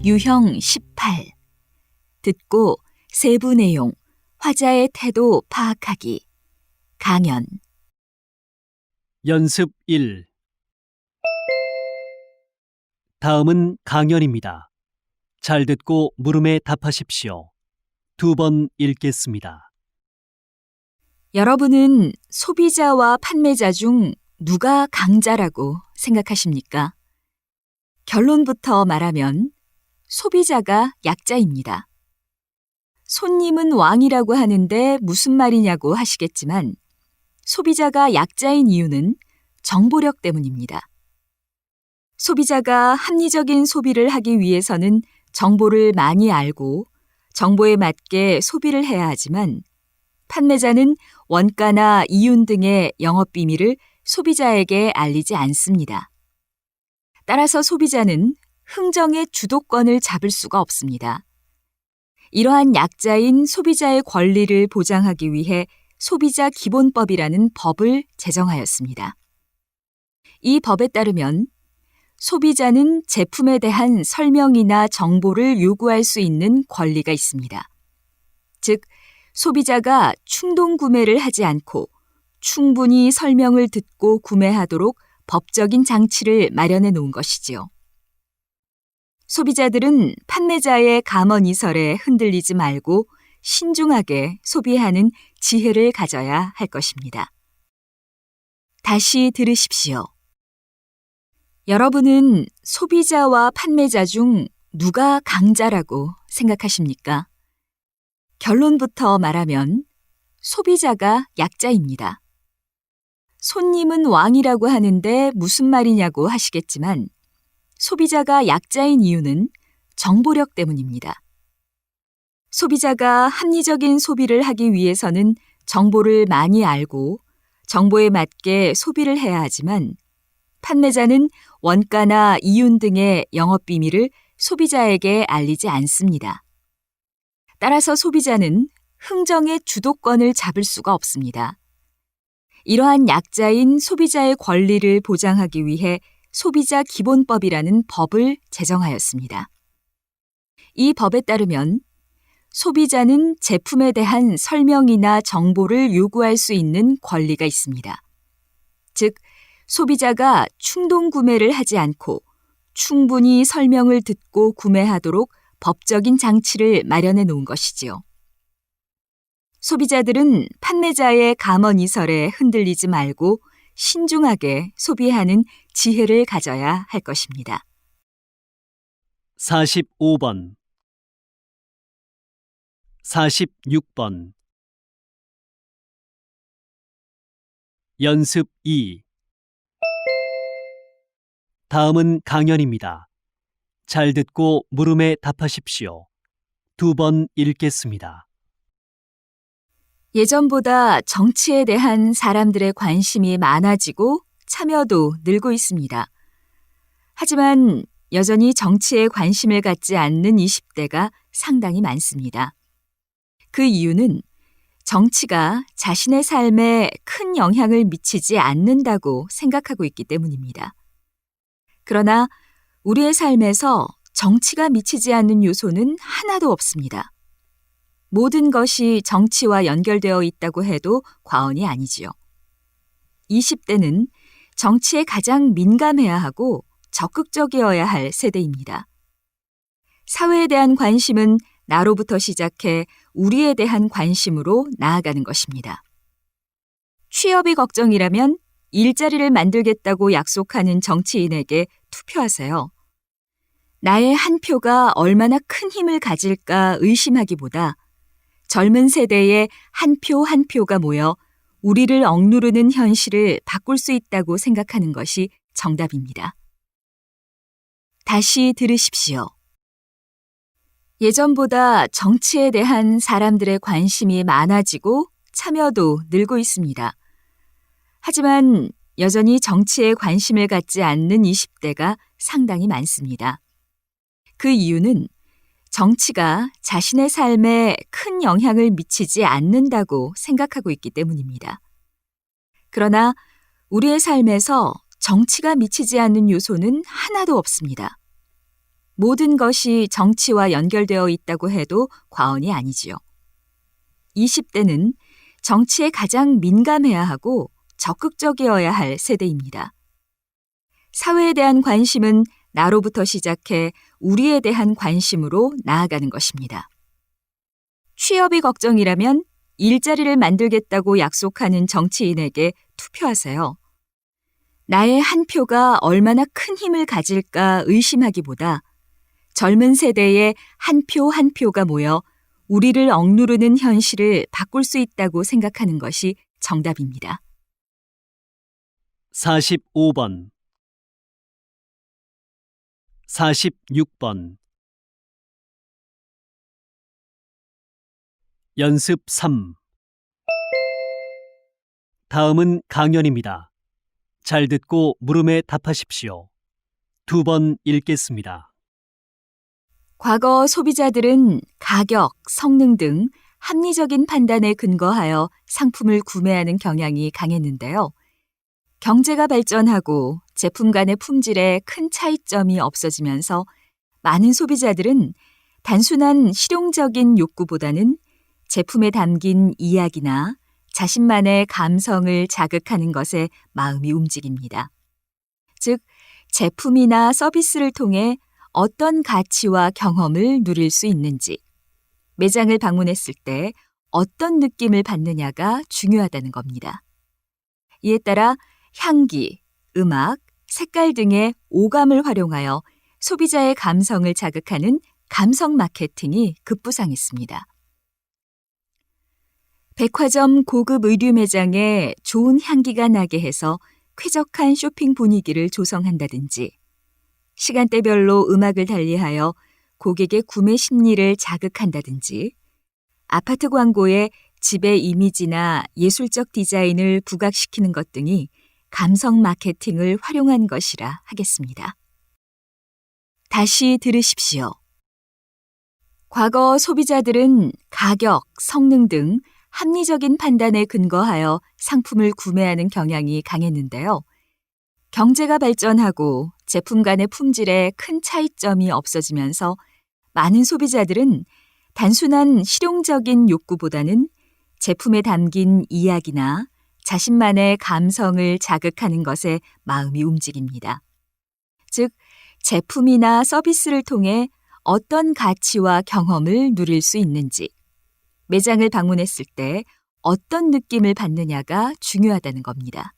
유형 18. 듣고 세부 내용, 화자의 태도 파악하기. 강연. 연습 1. 다음은 강연입니다. 잘 듣고 물음에 답하십시오. 2번 읽겠습니다. 여러분은 소비자와 판매자 중 누가 강자라고 생각하십니까? 결론부터 말하면 소비자가 약자입니다. 손님은 왕이라고 하는데 무슨 말이냐고 하시겠지만 소비자가 약자인 이유는 정보력 때문입니다. 소비자가 합리적인 소비를 하기 위해서는 정보를 많이 알고 정보에 맞게 소비를 해야 하지만 판매자는 원가나 이윤 등의 영업비밀을 소비자에게 알리지 않습니다. 따라서 소비자는 흥정의 주도권을 잡을 수가 없습니다. 이러한 약자인 소비자의 권리를 보장하기 위해 소비자 기본법이라는 법을 제정하였습니다. 이 법에 따르면 소비자는 제품에 대한 설명이나 정보를 요구할 수 있는 권리가 있습니다. 즉, 소비자가 충동 구매를 하지 않고 충분히 설명을 듣고 구매하도록 법적인 장치를 마련해 놓은 것이지요. 소비자들은 판매자의 감언이설에 흔들리지 말고 신중하게 소비하는 지혜를 가져야 할 것입니다. 다시 들으십시오. 여러분은 소비자와 판매자 중 누가 강자라고 생각하십니까? 결론부터 말하면 소비자가 약자입니다. 손님은 왕이라고 하는데 무슨 말이냐고 하시겠지만 소비자가 약자인 이유는 정보력 때문입니다. 소비자가 합리적인 소비를 하기 위해서는 정보를 많이 알고 정보에 맞게 소비를 해야 하지만 판매자는 원가나 이윤 등의 영업비밀을 소비자에게 알리지 않습니다. 따라서 소비자는 흥정의 주도권을 잡을 수가 없습니다. 이러한 약자인 소비자의 권리를 보장하기 위해 소비자 기본법이라는 법을 제정하였습니다. 이 법에 따르면 소비자는 제품에 대한 설명이나 정보를 요구할 수 있는 권리가 있습니다. 즉, 소비자가 충동 구매를 하지 않고 충분히 설명을 듣고 구매하도록 법적인 장치를 마련해 놓은 것이지요. 소비자들은 판매자의 감언이설에 흔들리지 말고 신중하게 소비하는 지혜를 가져야 할 것입니다. 45번 46번 연습 2. 다음은 강연입니다. 잘 듣고 물음에 답하십시오. 2번 읽겠습니다. 예전보다 정치에 대한 사람들의 관심이 많아지고 참여도 늘고 있습니다. 하지만 여전히 정치에 관심을 갖지 않는 20대가 상당히 많습니다. 그 이유는 정치가 자신의 삶에 큰 영향을 미치지 않는다고 생각하고 있기 때문입니다. 그러나 우리의 삶에서 정치가 미치지 않는 요소는 하나도 없습니다. 모든 것이 정치와 연결되어 있다고 해도 과언이 아니지요. 20대는 정치에 가장 민감해야 하고 적극적이어야 할 세대입니다. 사회에 대한 관심은 나로부터 시작해 우리에 대한 관심으로 나아가는 것입니다. 취업이 걱정이라면 일자리를 만들겠다고 약속하는 정치인에게 투표하세요. 나의 한 표가 얼마나 큰 힘을 가질까 의심하기보다 젊은 세대의 한 표 한 표가 모여 우리를 억누르는 현실을 바꿀 수 있다고 생각하는 것이 정답입니다. 다시 들으십시오. 예전보다 정치에 대한 사람들의 관심이 많아지고 참여도 늘고 있습니다. 하지만 여전히 정치에 관심을 갖지 않는 20대가 상당히 많습니다. 그 이유는 정치가 자신의 삶에 큰 영향을 미치지 않는다고 생각하고 있기 때문입니다. 그러나 우리의 삶에서 정치가 미치지 않는 요소는 하나도 없습니다. 모든 것이 정치와 연결되어 있다고 해도 과언이 아니지요. 20대는 정치에 가장 민감해야 하고 적극적이어야 할 세대입니다. 사회에 대한 관심은 나로부터 시작해 우리에 대한 관심으로 나아가는 것입니다. 취업이 걱정이라면 일자리를 만들겠다고 약속하는 정치인에게 투표하세요. 나의 한 표가 얼마나 큰 힘을 가질까 의심하기보다 젊은 세대의 한 표 한 표가 모여 우리를 억누르는 현실을 바꿀 수 있다고 생각하는 것이 정답입니다. 45번 46번 연습 3 다음은 강연입니다. 잘 듣고 물음에 답하십시오. 2번 읽겠습니다. 과거 소비자들은 가격, 성능 등 합리적인 판단에 근거하여 상품을 구매하는 경향이 강했는데요. 경제가 발전하고 제품 간의 품질에 큰 차이점이 없어지면서 많은 소비자들은 단순한 실용적인 욕구보다는 제품에 담긴 이야기나 자신만의 감성을 자극하는 것에 마음이 움직입니다. 즉, 제품이나 서비스를 통해 어떤 가치와 경험을 누릴 수 있는지, 매장을 방문했을 때 어떤 느낌을 받느냐가 중요하다는 겁니다. 이에 따라 향기, 음악, 색깔 등의 오감을 활용하여 소비자의 감성을 자극하는 감성 마케팅이 급부상했습니다. 백화점 고급 의류 매장에 좋은 향기가 나게 해서 쾌적한 쇼핑 분위기를 조성한다든지, 시간대별로 음악을 달리하여 고객의 구매 심리를 자극한다든지, 아파트 광고에 집의 이미지나 예술적 디자인을 부각시키는 것 등이 감성 마케팅을 활용한 것이라 하겠습니다. 다시 들으십시오. 과거 소비자들은 가격, 성능 등 합리적인 판단에 근거하여 상품을 구매하는 경향이 강했는데요. 경제가 발전하고 제품 간의 품질에 큰 차이점이 없어지면서 많은 소비자들은 단순한 실용적인 욕구보다는 제품에 담긴 이야기나 자신만의 감성을 자극하는 것에 마음이 움직입니다. 즉, 제품이나 서비스를 통해 어떤 가치와 경험을 누릴 수 있는지, 매장을 방문했을 때 어떤 느낌을 받느냐가 중요하다는 겁니다.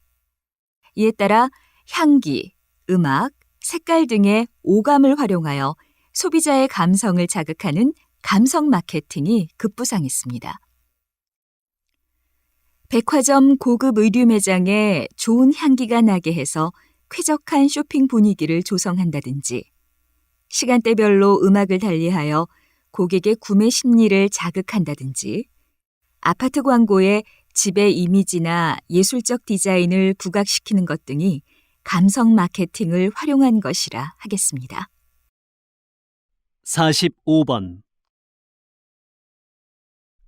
이에 따라 향기, 음악, 색깔 등의 오감을 활용하여 소비자의 감성을 자극하는 감성 마케팅이 급부상했습니다. 백화점 고급 의류 매장에 좋은 향기가 나게 해서 쾌적한 쇼핑 분위기를 조성한다든지, 시간대별로 음악을 달리하여 고객의 구매 심리를 자극한다든지, 아파트 광고에 집의 이미지나 예술적 디자인을 부각시키는 것 등이 감성 마케팅을 활용한 것이라 하겠습니다. 45번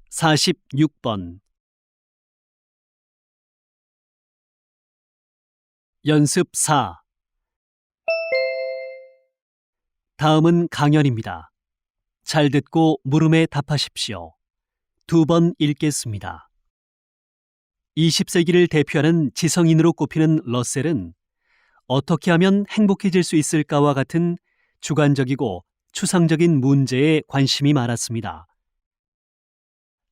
46번 연습 4 다음은 강연입니다. 잘 듣고 물음에 답하십시오. 2번 읽겠습니다. 20세기를 대표하는 지성인으로 꼽히는 러셀은 어떻게 하면 행복해질 수 있을까와 같은 주관적이고 추상적인 문제에 관심이 많았습니다.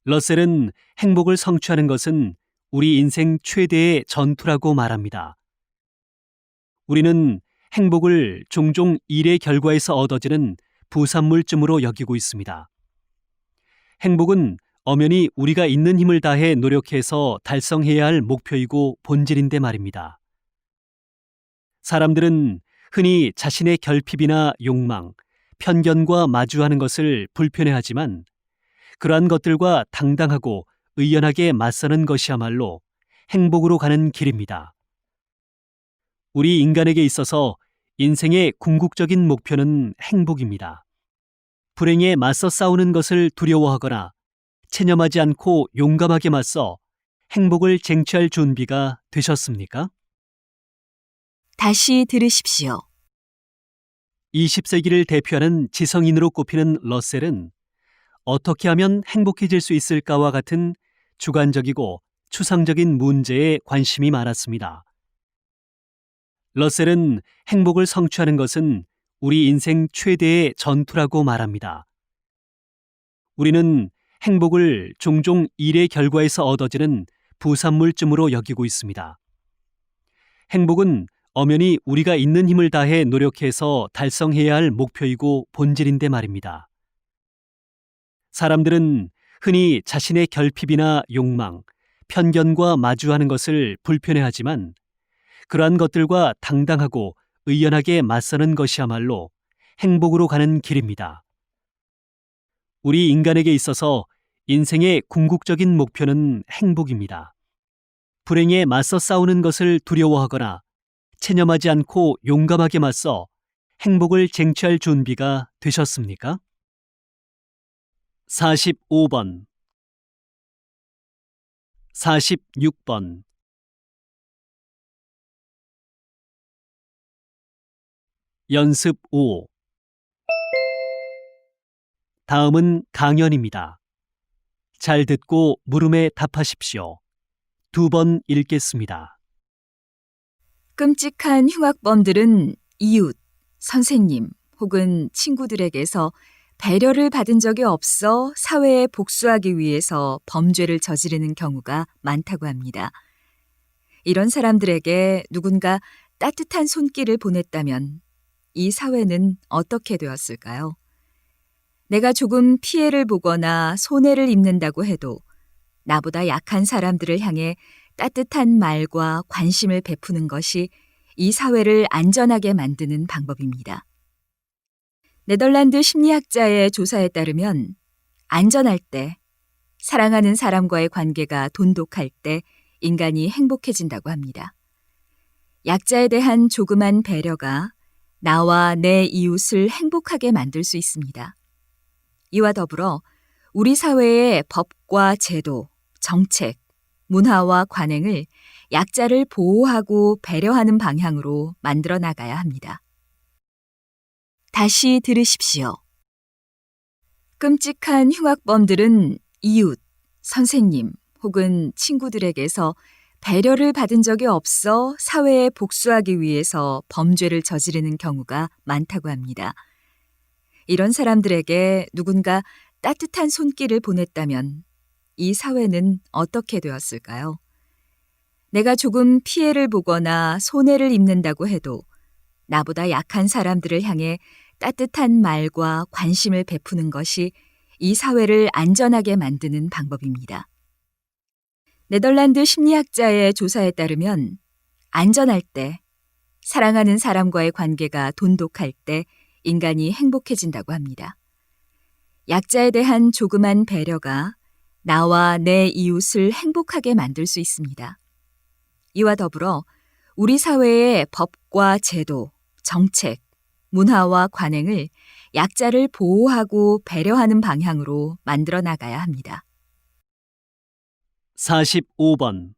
러셀은 행복을 성취하는 것은 우리 인생 최대의 전투라고 말합니다. 우리는 행복을 종종 일의 결과에서 얻어지는 부산물쯤으로 여기고 있습니다. 행복은 엄연히 우리가 있는 힘을 다해 노력해서 달성해야 할 목표이고 본질인데 말입니다. 사람들은 흔히 자신의 결핍이나 욕망, 편견과 마주하는 것을 불편해하지만 그러한 것들과 당당하고 의연하게 맞서는 것이야말로 행복으로 가는 길입니다. 우리 인간에게 있어서 인생의 궁극적인 목표는 행복입니다. 불행에 맞서 싸우는 것을 두려워하거나 체념하지 않고 용감하게 맞서 행복을 쟁취할 준비가 되셨습니까? 다시 들으십시오. 20세기를 대표하는 지성인으로 꼽히는 러셀은 어떻게 하면 행복해질 수 있을까와 같은 주관적이고 추상적인 문제에 관심이 많았습니다. 러셀은 행복을 성취하는 것은 우리 인생 최대의 전투라고 말합니다. 우리는 행복을 종종 일의 결과에서 얻어지는 부산물쯤으로 여기고 있습니다. 행복은 엄연히 우리가 있는 힘을 다해 노력해서 달성해야 할 목표이고 본질인데 말입니다. 사람들은 흔히 자신의 결핍이나 욕망, 편견과 마주하는 것을 불편해하지만 그러한 것들과 당당하고 의연하게 맞서는 것이야말로 행복으로 가는 길입니다. 우리 인간에게 있어서 인생의 궁극적인 목표는 행복입니다. 불행에 맞서 싸우는 것을 두려워하거나 체념하지 않고 용감하게 맞서 행복을 쟁취할 준비가 되셨습니까? 45번, 46번. 연습 5. 다음은 강연입니다. 잘 듣고 물음에 답하십시오. 2번 읽겠습니다. 끔찍한 흉악범들은 이웃, 선생님 혹은 친구들에게서 배려를 받은 적이 없어 사회에 복수하기 위해서 범죄를 저지르는 경우가 많다고 합니다. 이런 사람들에게 누군가 따뜻한 손길을 보냈다면 이 사회는 어떻게 되었을까요? 내가 조금 피해를 보거나 손해를 입는다고 해도 나보다 약한 사람들을 향해 따뜻한 말과 관심을 베푸는 것이 이 사회를 안전하게 만드는 방법입니다. 네덜란드 심리학자의 조사에 따르면 안전할 때, 사랑하는 사람과의 관계가 돈독할 때 인간이 행복해진다고 합니다. 약자에 대한 조그만 배려가 나와 내 이웃을 행복하게 만들 수 있습니다. 이와 더불어 우리 사회의 법과 제도, 정책, 문화와 관행을 약자를 보호하고 배려하는 방향으로 만들어 나가야 합니다. 다시 들으십시오. 끔찍한 흉악범들은 이웃, 선생님 혹은 친구들에게서 배려를 받은 적이 없어 사회에 복수하기 위해서 범죄를 저지르는 경우가 많다고 합니다. 이런 사람들에게 누군가 따뜻한 손길을 보냈다면 이 사회는 어떻게 되었을까요? 내가 조금 피해를 보거나 손해를 입는다고 해도 나보다 약한 사람들을 향해 따뜻한 말과 관심을 베푸는 것이 이 사회를 안전하게 만드는 방법입니다. 네덜란드 심리학자의 조사에 따르면 안전할 때, 사랑하는 사람과의 관계가 돈독할 때 인간이 행복해진다고 합니다. 약자에 대한 조그만 배려가 나와 내 이웃을 행복하게 만들 수 있습니다. 이와 더불어 우리 사회의 법과 제도, 정책, 문화와 관행을 약자를 보호하고 배려하는 방향으로 만들어 나가야 합니다. 45번,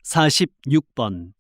46번.